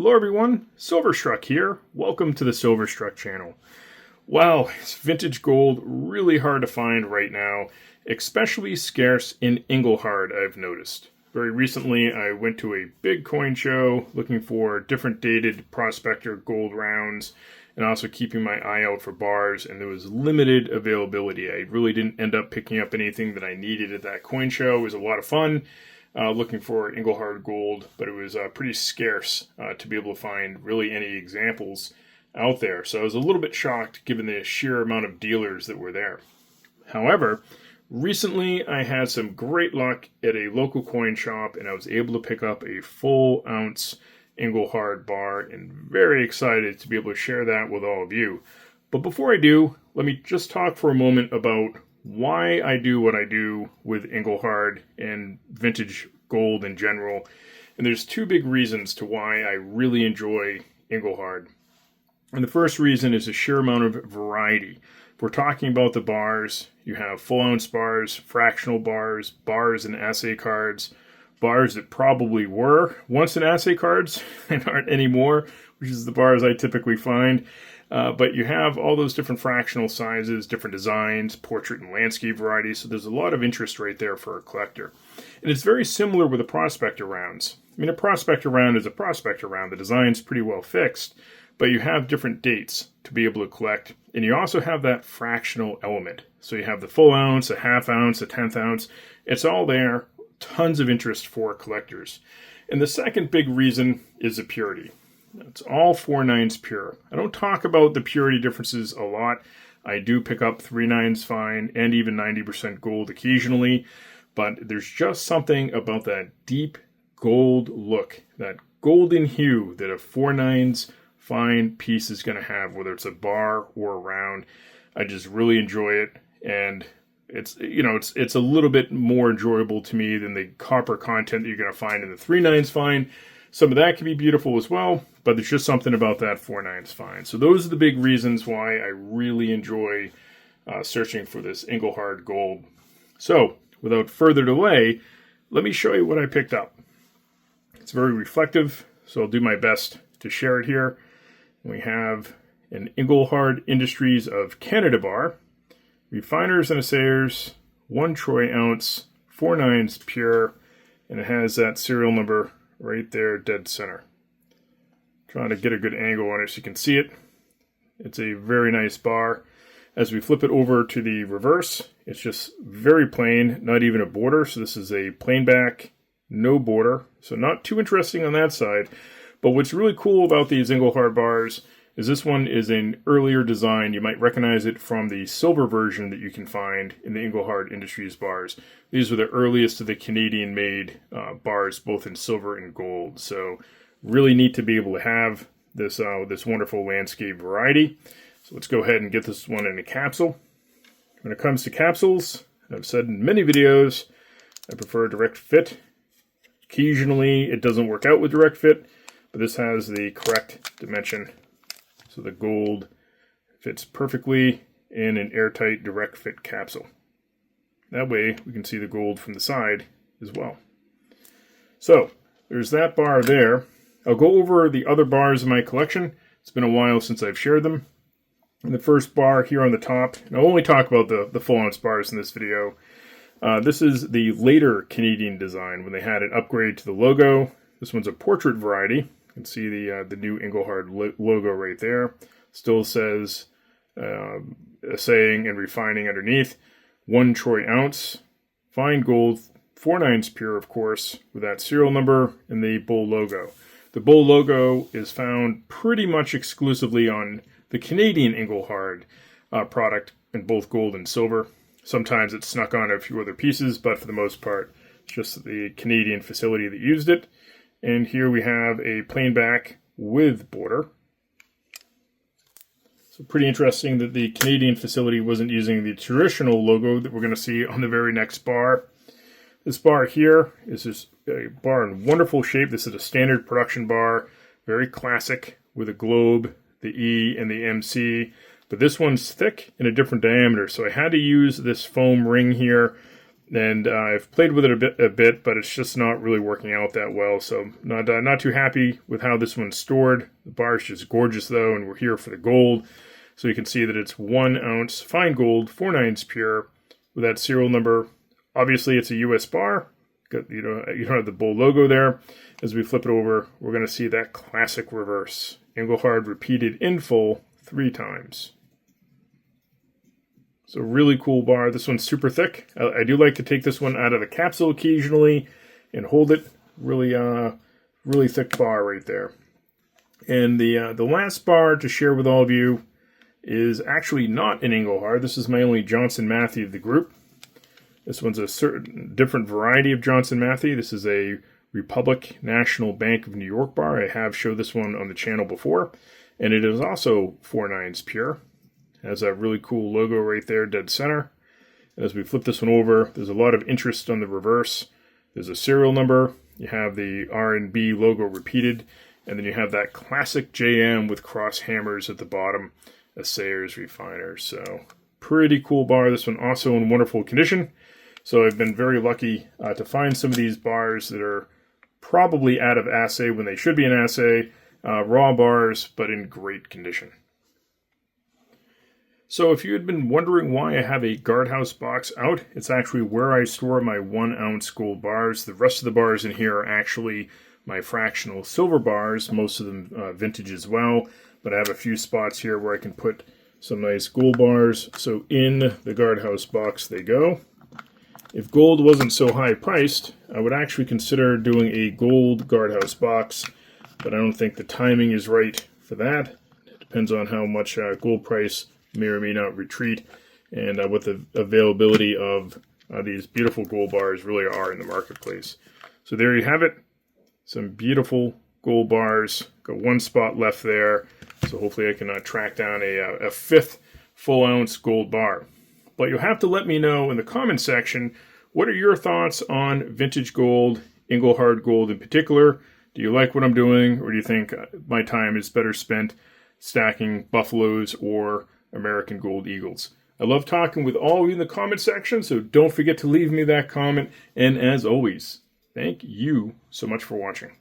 Hello everyone, Silverstruck here. Welcome to the Silverstruck channel. Wow, it's vintage gold really hard to find right now, especially scarce in Engelhard, I've noticed. Very recently I went to a big coin show looking for different dated prospector gold rounds and also keeping my eye out for bars, and there was limited availability. I really didn't end up picking up anything that I needed at that coin show. It was a lot of fun. Looking for Engelhard gold, but it was pretty scarce to be able to find really any examples out there. So I was a little bit shocked given the sheer amount of dealers that were there. However, recently I had some great luck at a local coin shop and I was able to pick up a full ounce Engelhard bar, and very excited to be able to share that with all of you. But before I do, let me just talk for a moment about why I do what I do with Engelhard and vintage gold in general. And there's two big reasons to why I really enjoy Engelhard. And the first reason is the sheer amount of variety. If we're talking about the bars, you have full ounce bars, fractional bars, bars and assay cards, bars that probably were once in assay cards and aren't anymore, which is the bars I typically find. But you have all those different fractional sizes, different designs, portrait and landscape varieties, so there's a lot of interest right there for a collector. And it's very similar with the prospector rounds. I mean, a prospector round is a prospector round. The design's pretty well fixed, but you have different dates to be able to collect, and you also have that fractional element. So you have the full ounce, a half ounce, a tenth ounce. It's all there, tons of interest for collectors. And the second big reason is the purity. It's all 4/9 pure. I don't talk about the purity differences a lot. I do pick up 3/9 fine and even 90% gold occasionally, but there's just something about that deep gold look, that golden hue that a 4/9 fine piece is going to have, whether it's a bar or a round. I just really enjoy it, and it's a little bit more enjoyable to me than the copper content that you're going to find in the 3/9 fine. Some of that can be beautiful as well, but there's just something about that 4/9 fine. So those are the big reasons why I really enjoy searching for this Engelhard gold. So without further delay, let me show you what I picked up. It's very reflective, so I'll do my best to share it here. We have an Engelhard Industries of Canada bar, refiners and assayers, 1 troy ounce, 4/9 pure, and it has that serial number right there, dead center. Trying to get a good angle on it so you can see it. It's a very nice bar. As we flip it over to the reverse, it's just very plain, not even a border. So this is a plain back, no border. So not too interesting on that side. But what's really cool about these Engelhard bars is this one is an earlier design. You might recognize it from the silver version that you can find in the Engelhard Industries bars. These were the earliest of the Canadian-made bars, both in silver and gold. So really neat to be able to have this this wonderful landscape variety. So let's go ahead and get this one in a capsule. When it comes to capsules, I've said in many videos, I prefer direct fit. Occasionally, it doesn't work out with direct fit, but this has the correct dimension. So the gold fits perfectly in an airtight direct fit capsule. That way we can see the gold from the side as well. So there's that bar there. I'll go over the other bars in my collection. It's been a while since I've shared them. And the first bar here on the top, and I'll only talk about the full ounce bars in this video. This is the later Canadian design when they had an upgrade to the logo. This one's a portrait variety. You can see the new Engelhard logo right there. Still says assaying and refining underneath. 1 troy ounce, fine gold, 4/9 pure, of course, with that serial number and the bull logo. The bull logo is found pretty much exclusively on the Canadian Engelhard product in both gold and silver. Sometimes it's snuck on a few other pieces, but for the most part, it's just the Canadian facility that used it. And here we have a plain back with border. So pretty interesting that the Canadian facility wasn't using the traditional logo that we're going to see on the very next bar. This bar here is just a bar in wonderful shape. This is a standard production bar, very classic with a globe, the E and the MC. But this one's thick and a different diameter, so I had to use this foam ring here And I've played with it a bit, but it's just not really working out that well. So not too happy with how this one's stored. The bar is just gorgeous though, and we're here for the gold. So you can see that it's 1 ounce fine gold, 4/9 pure, with that serial number. Obviously, it's a U.S. bar. You don't have the bull logo there. As we flip it over, we're going to see that classic reverse. Engelhard repeated in full 3 times. So really cool bar. This one's super thick. I do like to take this one out of the capsule occasionally and hold it. Really thick bar right there. And the last bar to share with all of you is actually not an Engelhard. This is my only Johnson Matthey of the group. This one's a certain different variety of Johnson Matthey. This is a Republic National Bank of New York bar. I have showed this one on the channel before. And it is also 4/9 pure. Has a really cool logo right there, dead center. And as we flip this one over, there's a lot of interest on the reverse. There's a serial number. You have the R&B logo repeated. And then you have that classic JM with cross hammers at the bottom. Assayers, refiners. So pretty cool bar. This one also in wonderful condition. So I've been very lucky to find some of these bars that are probably out of assay when they should be in assay. Raw bars, but in great condition. So if you had been wondering why I have a guardhouse box out, it's actually where I store my 1 ounce gold bars. The rest of the bars in here are actually my fractional silver bars, most of them vintage as well. But I have a few spots here where I can put some nice gold bars. So in the guardhouse box they go. If gold wasn't so high priced, I would actually consider doing a gold guardhouse box, but I don't think the timing is right for that. It depends on how much gold price may or may not retreat, and what the availability of these beautiful gold bars really are in the marketplace. So there you have it. Some beautiful gold bars. Got 1 spot left there, so hopefully I can track down a 5th full ounce gold bar. But you'll have to let me know in the comment section, what are your thoughts on vintage gold, Engelhard gold in particular? Do you like what I'm doing, or do you think my time is better spent stacking Buffaloes or American Gold Eagles? I love talking with all of you in the comment section, so don't forget to leave me that comment. And as always, thank you so much for watching.